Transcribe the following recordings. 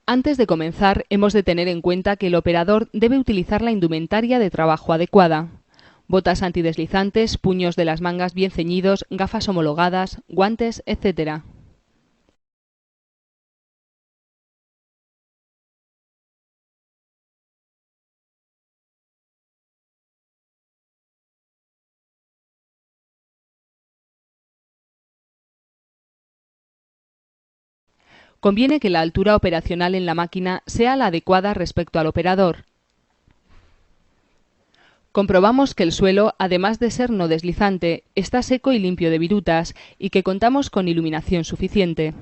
Antes de comenzar, hemos de tener en cuenta que el operador debe utilizar la indumentaria de trabajo adecuada. Botas antideslizantes, puños de las mangas bien ceñidos, gafas homologadas, guantes, etc. Conviene que la altura operacional en la máquina sea la adecuada respecto al operador. Comprobamos que el suelo, además de ser no deslizante, está seco y limpio de virutas y que contamos con iluminación suficiente.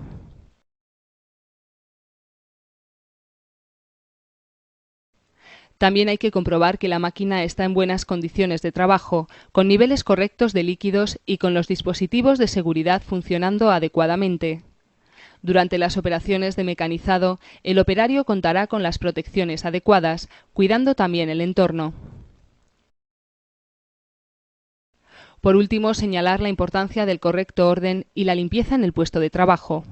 También hay que comprobar que la máquina está en buenas condiciones de trabajo, con niveles correctos de líquidos y con los dispositivos de seguridad funcionando adecuadamente. Durante las operaciones de mecanizado, el operario contará con las protecciones adecuadas, cuidando también el entorno. Por último, señalar la importancia del correcto orden y la limpieza en el puesto de trabajo.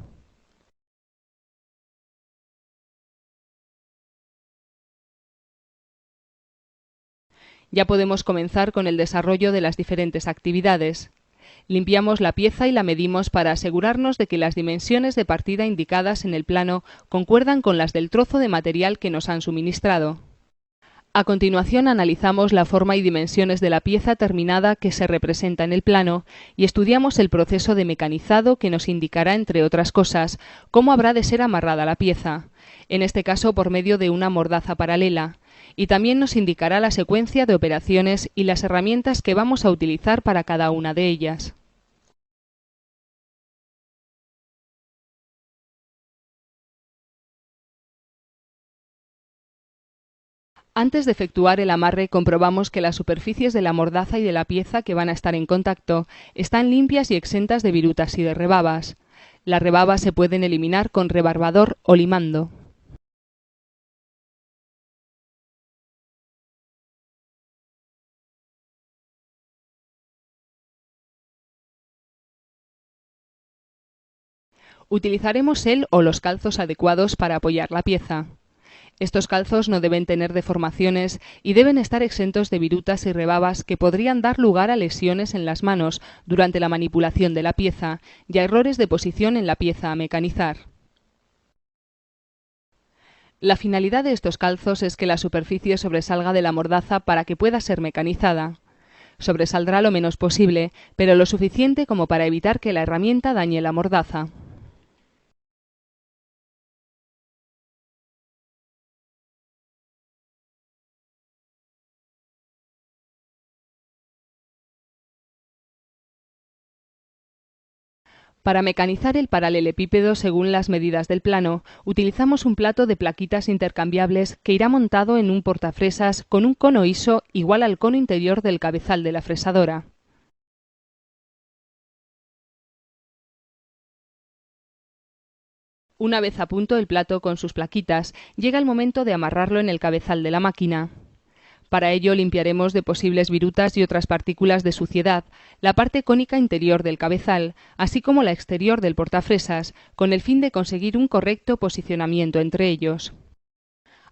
Ya podemos comenzar con el desarrollo de las diferentes actividades. Limpiamos la pieza y la medimos para asegurarnos de que las dimensiones de partida indicadas en el plano concuerdan con las del trozo de material que nos han suministrado. A continuación analizamos la forma y dimensiones de la pieza terminada que se representa en el plano y estudiamos el proceso de mecanizado que nos indicará, entre otras cosas, cómo habrá de ser amarrada la pieza, en este caso por medio de una mordaza paralela, y también nos indicará la secuencia de operaciones y las herramientas que vamos a utilizar para cada una de ellas. Antes de efectuar el amarre, comprobamos que las superficies de la mordaza y de la pieza que van a estar en contacto están limpias y exentas de virutas y de rebabas. Las rebabas se pueden eliminar con rebarbador o limando. Utilizaremos el o los calzos adecuados para apoyar la pieza. Estos calzos no deben tener deformaciones y deben estar exentos de virutas y rebabas que podrían dar lugar a lesiones en las manos durante la manipulación de la pieza y a errores de posición en la pieza a mecanizar. La finalidad de estos calzos es que la superficie sobresalga de la mordaza para que pueda ser mecanizada. Sobresaldrá lo menos posible, pero lo suficiente como para evitar que la herramienta dañe la mordaza. Para mecanizar el paralelepípedo según las medidas del plano, utilizamos un plato de plaquitas intercambiables que irá montado en un portafresas con un cono ISO igual al cono interior del cabezal de la fresadora. Una vez a punto el plato con sus plaquitas, llega el momento de amarrarlo en el cabezal de la máquina. Para ello limpiaremos de posibles virutas y otras partículas de suciedad la parte cónica interior del cabezal, así como la exterior del portafresas, con el fin de conseguir un correcto posicionamiento entre ellos.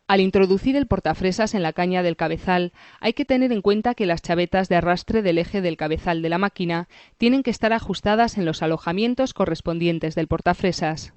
Al introducir el portafresas en la caña del cabezal, hay que tener en cuenta que las chavetas de arrastre del eje del cabezal de la máquina tienen que estar ajustadas en los alojamientos correspondientes del portafresas.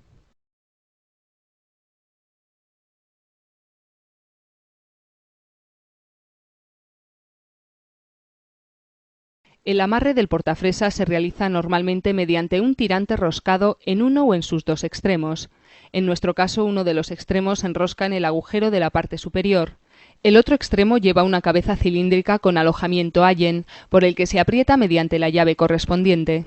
El amarre del portafresas se realiza normalmente mediante un tirante roscado en uno o en sus dos extremos. En nuestro caso, uno de los extremos enrosca en el agujero de la parte superior. El otro extremo lleva una cabeza cilíndrica con alojamiento Allen, por el que se aprieta mediante la llave correspondiente.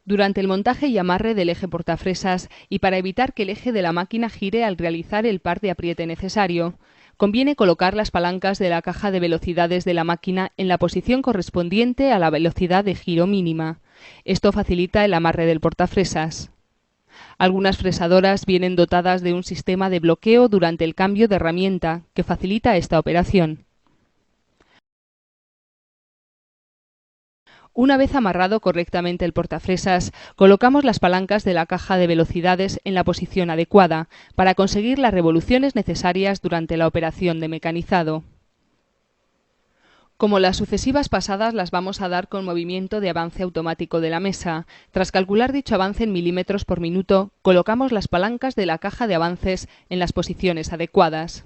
Durante el montaje y amarre del eje portafresas y para evitar que el eje de la máquina gire al realizar el par de apriete necesario, conviene colocar las palancas de la caja de velocidades de la máquina en la posición correspondiente a la velocidad de giro mínima. Esto facilita el amarre del portafresas. Algunas fresadoras vienen dotadas de un sistema de bloqueo durante el cambio de herramienta que facilita esta operación. Una vez amarrado correctamente el portafresas, colocamos las palancas de la caja de velocidades en la posición adecuada para conseguir las revoluciones necesarias durante la operación de mecanizado. Como las sucesivas pasadas las vamos a dar con movimiento de avance automático de la mesa, tras calcular dicho avance en milímetros por minuto, colocamos las palancas de la caja de avances en las posiciones adecuadas.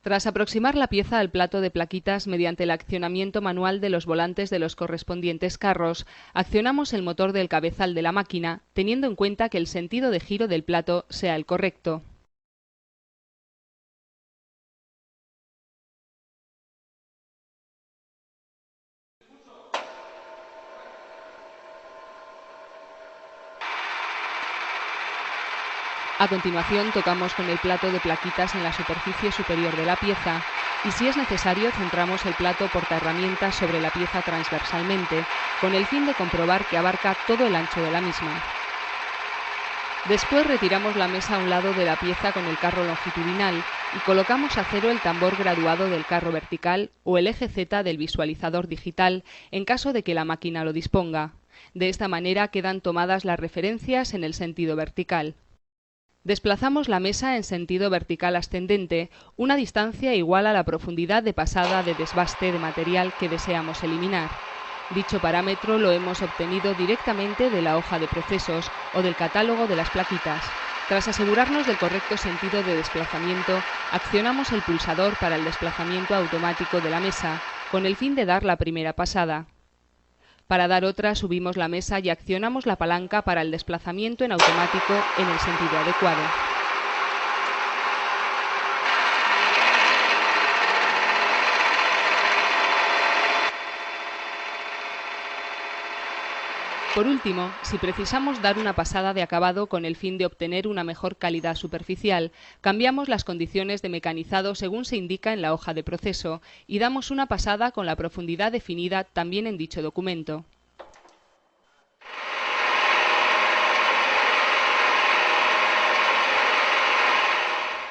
Tras aproximar la pieza al plato de plaquitas mediante el accionamiento manual de los volantes de los correspondientes carros, accionamos el motor del cabezal de la máquina, teniendo en cuenta que el sentido de giro del plato sea el correcto. A continuación tocamos con el plato de plaquitas en la superficie superior de la pieza y, si es necesario, centramos el plato portaherramientas sobre la pieza transversalmente, con el fin de comprobar que abarca todo el ancho de la misma. Después retiramos la mesa a un lado de la pieza con el carro longitudinal y colocamos a cero el tambor graduado del carro vertical o el eje Z del visualizador digital en caso de que la máquina lo disponga. De esta manera quedan tomadas las referencias en el sentido vertical. Desplazamos la mesa en sentido vertical ascendente, una distancia igual a la profundidad de pasada de desbaste de material que deseamos eliminar. Dicho parámetro lo hemos obtenido directamente de la hoja de procesos o del catálogo de las plaquitas. Tras asegurarnos del correcto sentido de desplazamiento, accionamos el pulsador para el desplazamiento automático de la mesa, con el fin de dar la primera pasada. Para dar otra, subimos la mesa y accionamos la palanca para el desplazamiento en automático en el sentido adecuado. Por último, si precisamos dar una pasada de acabado con el fin de obtener una mejor calidad superficial, cambiamos las condiciones de mecanizado según se indica en la hoja de proceso y damos una pasada con la profundidad definida también en dicho documento.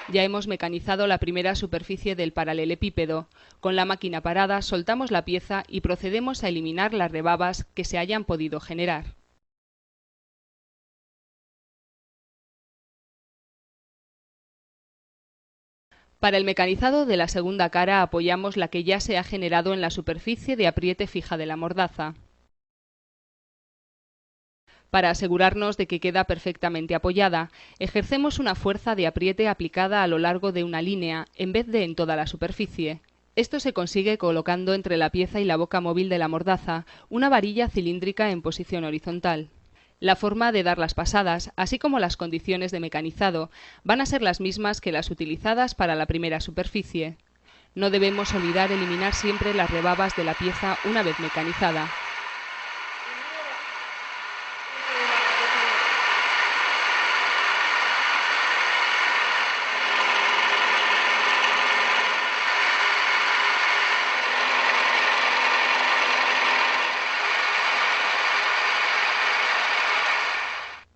Ya hemos mecanizado la primera superficie del paralelepípedo. Con la máquina parada soltamos la pieza y procedemos a eliminar las rebabas que se hayan podido generar. Para el mecanizado de la segunda cara apoyamos la que ya se ha generado en la superficie de apriete fija de la mordaza. Para asegurarnos de que queda perfectamente apoyada, ejercemos una fuerza de apriete aplicada a lo largo de una línea en vez de en toda la superficie. Esto se consigue colocando entre la pieza y la boca móvil de la mordaza una varilla cilíndrica en posición horizontal. La forma de dar las pasadas, así como las condiciones de mecanizado, van a ser las mismas que las utilizadas para la primera superficie. No debemos olvidar eliminar siempre las rebabas de la pieza una vez mecanizada.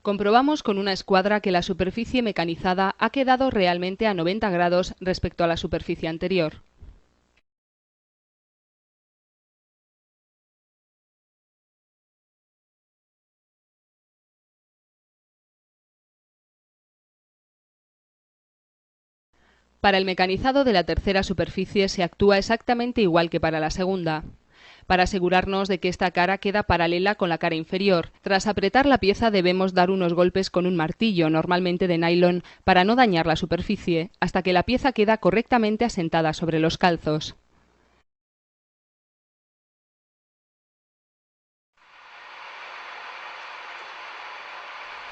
Comprobamos con una escuadra que la superficie mecanizada ha quedado realmente a 90 grados respecto a la superficie anterior. Para el mecanizado de la tercera superficie se actúa exactamente igual que para la segunda. Para asegurarnos de que esta cara queda paralela con la cara inferior, tras apretar la pieza debemos dar unos golpes con un martillo, normalmente de nylon, para no dañar la superficie, hasta que la pieza queda correctamente asentada sobre los calzos.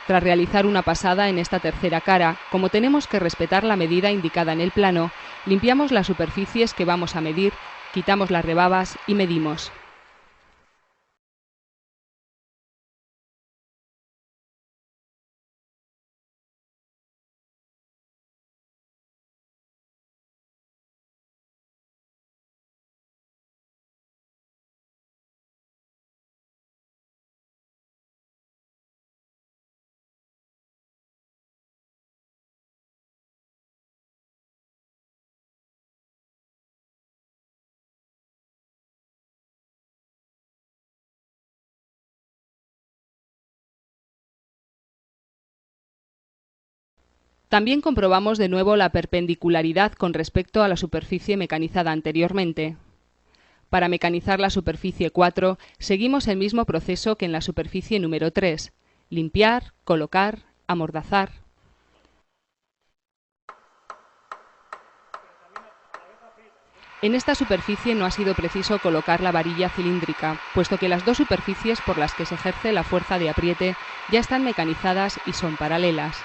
Tras realizar una pasada en esta tercera cara, como tenemos que respetar la medida indicada en el plano, limpiamos las superficies que vamos a medir, quitamos las rebabas y medimos. También comprobamos de nuevo la perpendicularidad con respecto a la superficie mecanizada anteriormente. Para mecanizar la superficie 4, seguimos el mismo proceso que en la superficie número 3: limpiar, colocar, amordazar. En esta superficie no ha sido preciso colocar la varilla cilíndrica, puesto que las dos superficies por las que se ejerce la fuerza de apriete ya están mecanizadas y son paralelas.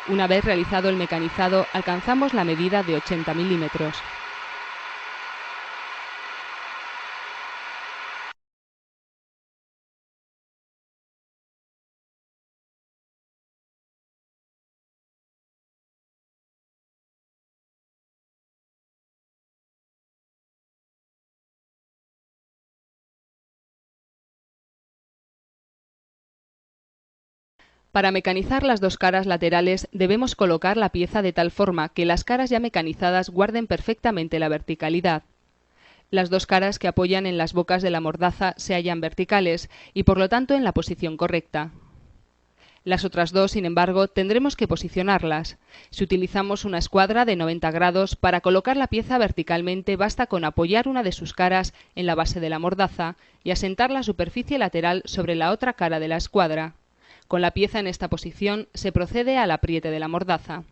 Una vez realizado el mecanizado, alcanzamos la medida de 80 milímetros. Para mecanizar las dos caras laterales debemos colocar la pieza de tal forma que las caras ya mecanizadas guarden perfectamente la verticalidad. Las dos caras que apoyan en las bocas de la mordaza se hallan verticales y por lo tanto en la posición correcta. Las otras dos, sin embargo, tendremos que posicionarlas. Si utilizamos una escuadra de 90 grados, para colocar la pieza verticalmente basta con apoyar una de sus caras en la base de la mordaza y asentar la superficie lateral sobre la otra cara de la escuadra. Con la pieza en esta posición se procede al apriete de la mordaza.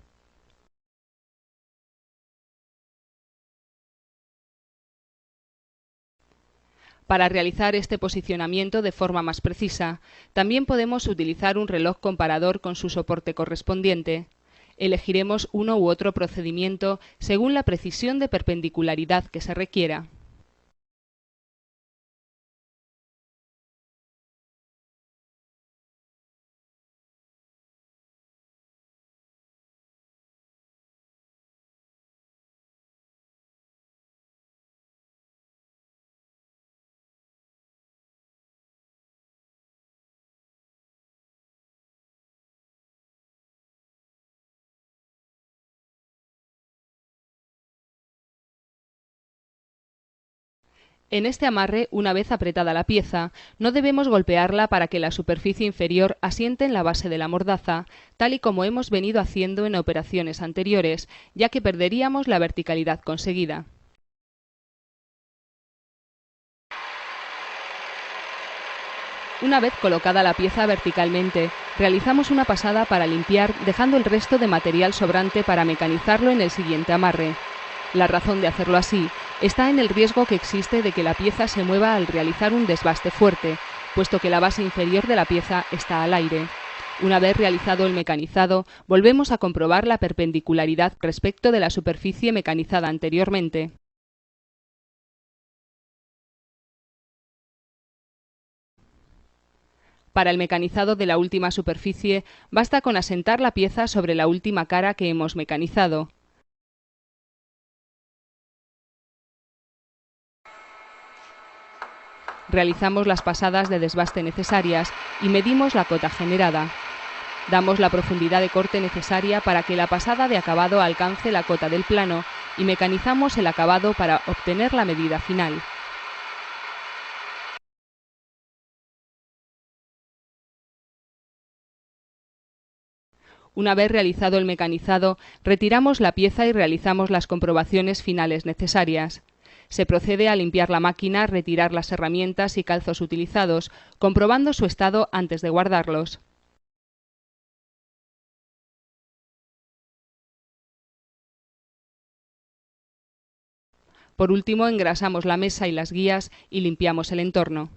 Para realizar este posicionamiento de forma más precisa, también podemos utilizar un reloj comparador con su soporte correspondiente. Elegiremos uno u otro procedimiento según la precisión de perpendicularidad que se requiera. En este amarre, una vez apretada la pieza, no debemos golpearla para que la superficie inferior asiente en la base de la mordaza, tal y como hemos venido haciendo en operaciones anteriores, ya que perderíamos la verticalidad conseguida. Una vez colocada la pieza verticalmente, realizamos una pasada para limpiar, dejando el resto de material sobrante para mecanizarlo en el siguiente amarre. La razón de hacerlo así está en el riesgo que existe de que la pieza se mueva al realizar un desbaste fuerte, puesto que la base inferior de la pieza está al aire. Una vez realizado el mecanizado, volvemos a comprobar la perpendicularidad respecto de la superficie mecanizada anteriormente. Para el mecanizado de la última superficie, basta con asentar la pieza sobre la última cara que hemos mecanizado. Realizamos las pasadas de desbaste necesarias y medimos la cota generada. Damos la profundidad de corte necesaria para que la pasada de acabado alcance la cota del plano y mecanizamos el acabado para obtener la medida final. Una vez realizado el mecanizado, retiramos la pieza y realizamos las comprobaciones finales necesarias. Se procede a limpiar la máquina, retirar las herramientas y calzos utilizados, comprobando su estado antes de guardarlos. Por último, engrasamos la mesa y las guías y limpiamos el entorno.